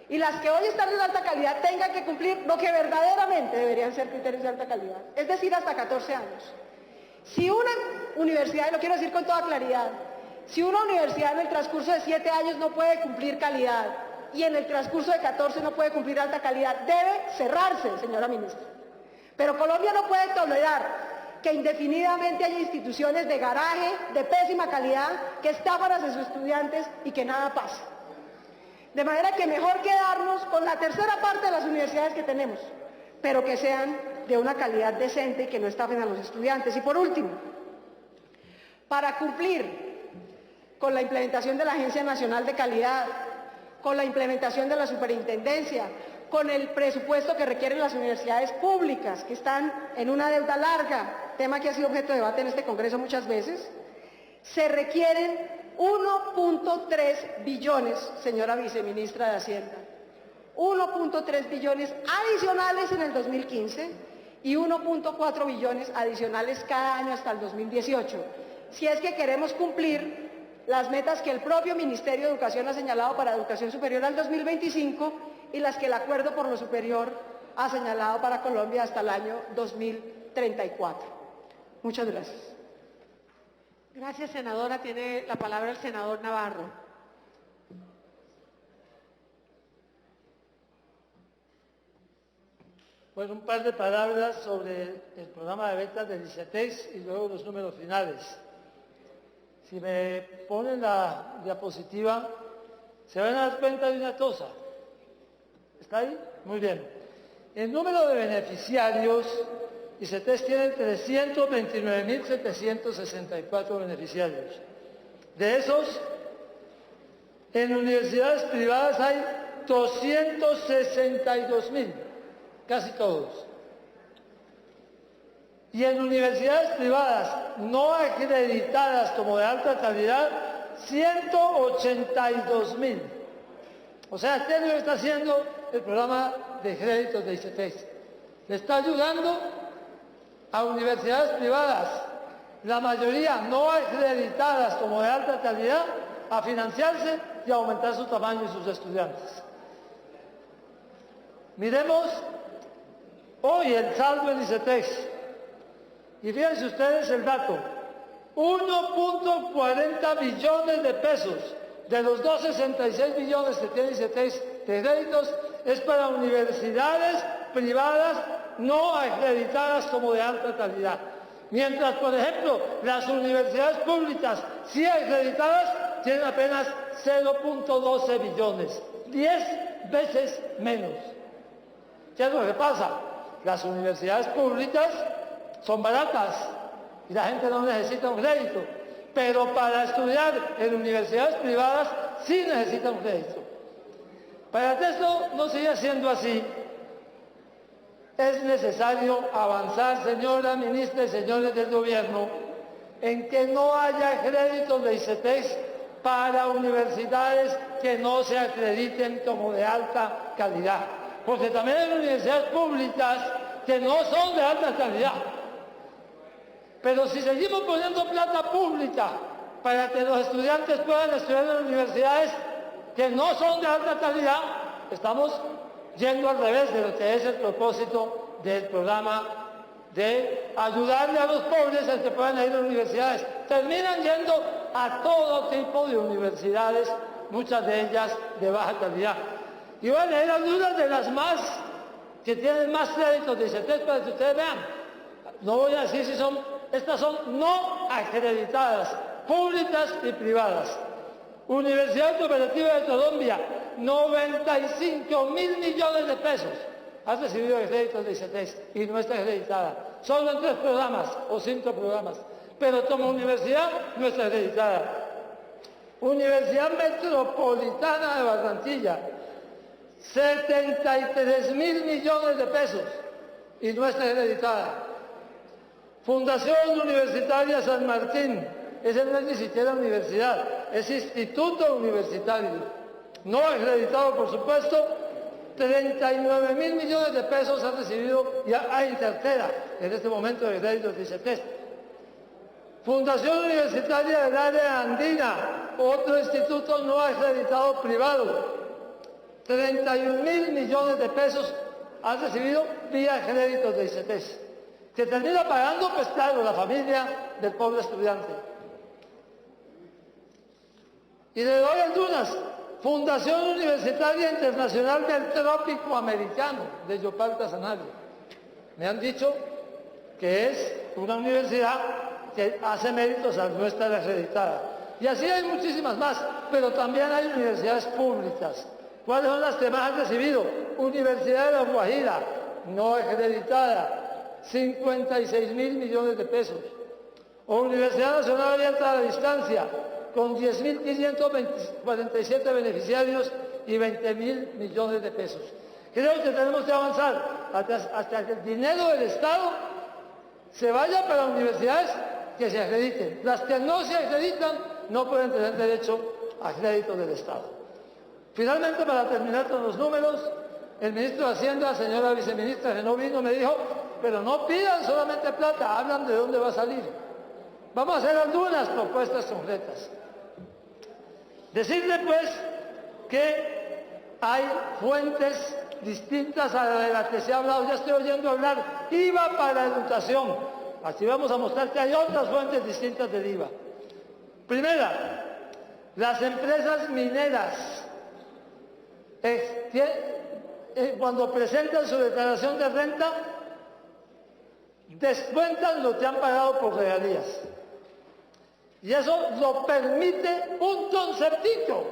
Y las que hoy están en alta calidad tengan que cumplir lo que verdaderamente deberían ser criterios de alta calidad, es decir, hasta 14 años. Si una universidad, y lo quiero decir con toda claridad, si una universidad en el transcurso de 7 años no puede cumplir calidad y en el transcurso de 14 no puede cumplir alta calidad, debe cerrarse, señora ministra. Pero Colombia no puede tolerar que indefinidamente haya instituciones de garaje, de pésima calidad, que estafan a sus estudiantes y que nada pasa. De manera que mejor quedarnos con la tercera parte de las universidades que tenemos, pero que sean de una calidad decente y que no estafen a los estudiantes. Y por último, para cumplir con la implementación de la Agencia Nacional de Calidad, con la implementación de la superintendencia, con el presupuesto que requieren las universidades públicas, que están en una deuda larga, tema que ha sido objeto de debate en este Congreso muchas veces, se requieren 1.3 billones, señora viceministra de Hacienda, 1.3 billones adicionales en el 2015 y 1.4 billones adicionales cada año hasta el 2018, si es que queremos cumplir las metas que el propio Ministerio de Educación ha señalado para educación superior al 2025 y las que el Acuerdo por lo Superior ha señalado para Colombia hasta el año 2034. Muchas gracias. Gracias, senadora. Tiene la palabra el senador Navarro. Pues un par de palabras sobre el programa de becas del ICETEX y luego los números finales. Si me ponen la diapositiva, se van a dar cuenta de una cosa. ¿Está ahí? Muy bien. El número de beneficiarios, ICETEX tiene 329.764 beneficiarios. De esos, en universidades privadas hay 262.000, casi todos. Y en universidades privadas no acreditadas como de alta calidad, 182.000. O sea, este lo está haciendo el programa de créditos de ICETEX. Le está ayudando a universidades privadas, la mayoría no acreditadas como de alta calidad, a financiarse y a aumentar su tamaño y sus estudiantes. Miremos hoy el saldo en ICETEX. Y fíjense ustedes el dato, 1.40 billones de pesos de los 266 billones que tiene ICETEX de créditos es para universidades privadas no acreditadas como de alta calidad. Mientras, por ejemplo, las universidades públicas sí acreditadas tienen apenas 0.12 billones, 10 veces menos. ¿Qué es lo que pasa? Las universidades públicas son baratas y la gente no necesita un crédito, pero para estudiar en universidades privadas sí necesita un crédito. Para que esto no siga siendo así, es necesario avanzar, señora ministra y señores del gobierno, en que no haya créditos de ICETEX para universidades que no se acrediten como de alta calidad, porque también hay universidades públicas que no son de alta calidad. Pero si seguimos poniendo plata pública para que los estudiantes puedan estudiar en universidades que no son de alta calidad, estamos yendo al revés de lo que es el propósito del programa de ayudarle a los pobres a que puedan ir a universidades. Terminan yendo a todo tipo de universidades, muchas de ellas de baja calidad. Y voy a leer algunas de las más que tienen más créditos de ICETEX para que ustedes vean. No voy a decir si son, estas son no acreditadas, públicas y privadas. Universidad Cooperativa de Colombia, 95.000 millones de pesos ha recibido créditos de ICETEX y no está acreditada. Solo en 3 programas o 5 programas, pero como universidad no está acreditada. Universidad Metropolitana de Barranquilla, 73.000 millones de pesos y no está acreditada. Fundación Universitaria San Martín, ese no es ni siquiera universidad, es instituto universitario, no acreditado por supuesto. 39.000 millones de pesos ha recibido ya a Intertera en este momento de créditos de ICETEX. Fundación Universitaria del Área Andina, otro instituto no acreditado privado, 31.000 millones de pesos ha recibido vía créditos de ICETEX. que termina pagando, pues claro, la familia del pobre estudiante. Y le doy algunas. Fundación Universitaria Internacional del Trópico Americano, de Yopal Casanare. Me han dicho que es una universidad que hace méritos al no estar acreditada. Y así hay muchísimas más, pero también hay universidades públicas. ¿Cuáles son las que más han recibido? Universidad de La Guajira, no acreditada, 56.000 millones de pesos. O Universidad Nacional Abierta a la Distancia, con 10.547 beneficiarios y 20.000 millones de pesos. Creo que tenemos que avanzar hasta que el dinero del Estado se vaya para universidades que se acrediten. Las que no se acreditan no pueden tener derecho a crédito del Estado. Finalmente, para terminar con los números, el ministro de Hacienda, señora viceministra, que no vino, me dijo, pero no pidan solamente plata, hablan de dónde va a salir. Vamos a hacer algunas propuestas concretas. Decirle, pues, que hay fuentes distintas a las que se ha hablado. Ya estoy oyendo hablar IVA para educación. Así vamos a mostrar que hay otras fuentes distintas del IVA. Primera, las empresas mineras, cuando presentan su declaración de renta, descuentan lo que han pagado por regalías. Y eso lo permite un conceptito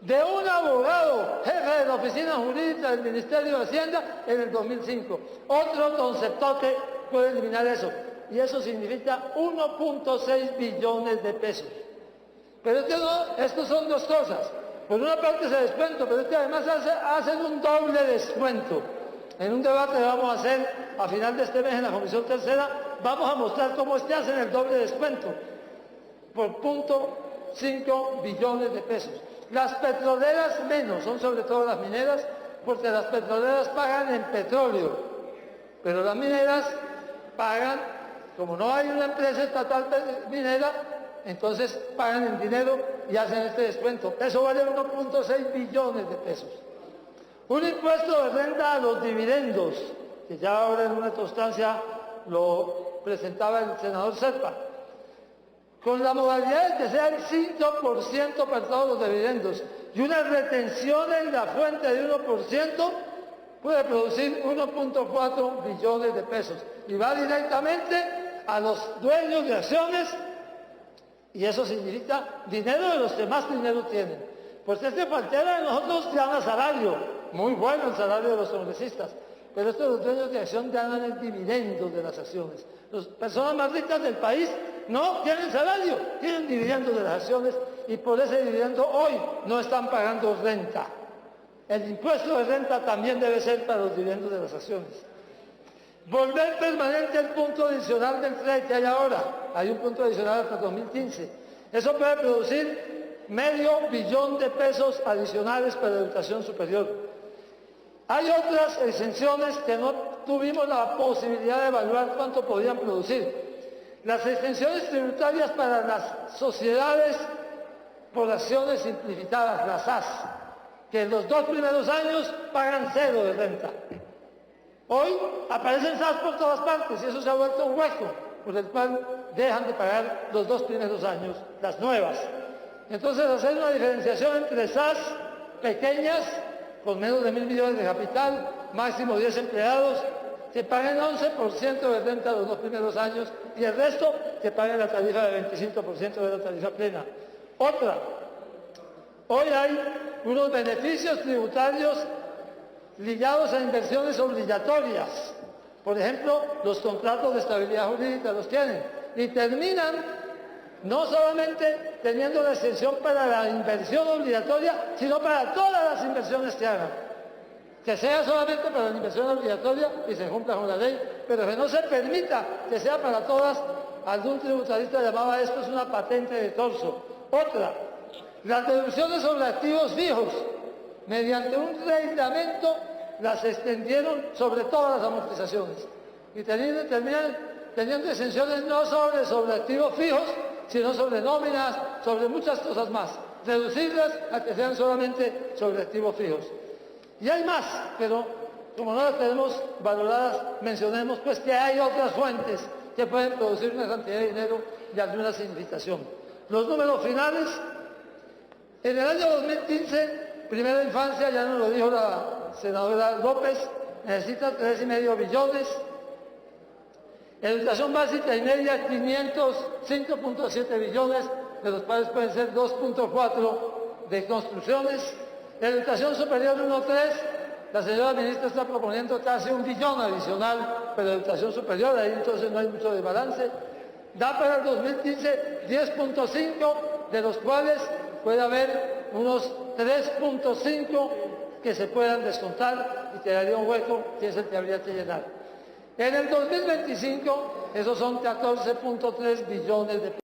de un abogado, jefe de la oficina jurídica del Ministerio de Hacienda en el 2005. Otro conceptote puede eliminar eso. Y eso significa 1.6 billones de pesos. Pero es que no, estos son dos cosas. Por una parte se descuento, pero es que además hacen un doble descuento. En un debate que vamos a hacer a final de este mes en la Comisión Tercera, vamos a mostrar cómo es que hacen el doble descuento. Por 0.5 billones de pesos. Las petroleras menos, son sobre todo las mineras, porque las petroleras pagan en petróleo, pero las mineras pagan, como no hay una empresa estatal minera, entonces pagan en dinero y hacen este descuento. Eso vale 1.6 billones de pesos. Un impuesto de renta a los dividendos, que ya ahora en una constancia lo presentaba el senador Serpa, con la modalidad de que sea el 5% para todos los dividendos y una retención en la fuente de 1%, puede producir 1.4 billones de pesos y va directamente a los dueños de acciones, y eso significa dinero de los que más dinero tienen. Pues cualquiera de nosotros gana salario, muy bueno el salario de los congresistas, pero estos los dueños de acción ganan el dividendo de las acciones. Las personas más ricas del país no tienen salario, tienen dividendos de las acciones y por ese dividendo hoy no están pagando renta. El impuesto de renta también debe ser para los dividendos de las acciones. Volver permanente el punto adicional del TRE que hay ahora. Hay un punto adicional hasta 2015. Eso puede producir $500 millón de pesos adicionales para la educación superior. Hay otras exenciones que no tuvimos la posibilidad de evaluar cuánto podían producir. Las exenciones tributarias para las sociedades por acciones simplificadas, las SAS, que en los 2 primeros años pagan 0 de renta. Hoy aparecen SAS por todas partes y eso se ha vuelto un hueco, por el cual dejan de pagar los 2 primeros años, las nuevas. Entonces, hacer una diferenciación entre SAS pequeñas, con menos de 1.000 millones de capital, máximo 10 empleados, que paguen 11% de renta los 2 primeros años y el resto que paguen la tarifa de 25% de la tarifa plena. Otra, hoy hay unos beneficios tributarios ligados a inversiones obligatorias. Por ejemplo, los contratos de estabilidad jurídica los tienen y terminan no solamente teniendo la exención para la inversión obligatoria, sino para todas las inversiones que hagan. Que sea solamente para la inversión obligatoria y se cumpla con la ley, pero que no se permita que sea para todas. Algún tributarista llamaba esto es una patente de torso. Otra, las deducciones sobre activos fijos, mediante un reglamento las extendieron sobre todas las amortizaciones y terminan teniendo exenciones no sobre activos fijos, sino sobre nóminas, sobre muchas cosas más. Reducirlas a que sean solamente sobre activos fijos. Y hay más, pero como no las tenemos valoradas, mencionemos pues que hay otras fuentes que pueden producir una cantidad de dinero de alguna significación. Los números finales, en el año 2015, primera infancia, ya nos lo dijo la senadora López, necesita 3,5 billones. Educación básica y media, 5.7 billones, de los cuales pueden ser 2.4 de construcciones. Educación superior 1.3, la señora ministra está proponiendo casi 1 billón adicional, pero educación superior, ahí entonces no hay mucho de balance. Da para el 2015 10.5, de los cuales puede haber unos 3.5 que se puedan descontar y quedaría un hueco que es el que habría que llenar. En el 2025, esos son 14.3 billones de pesos.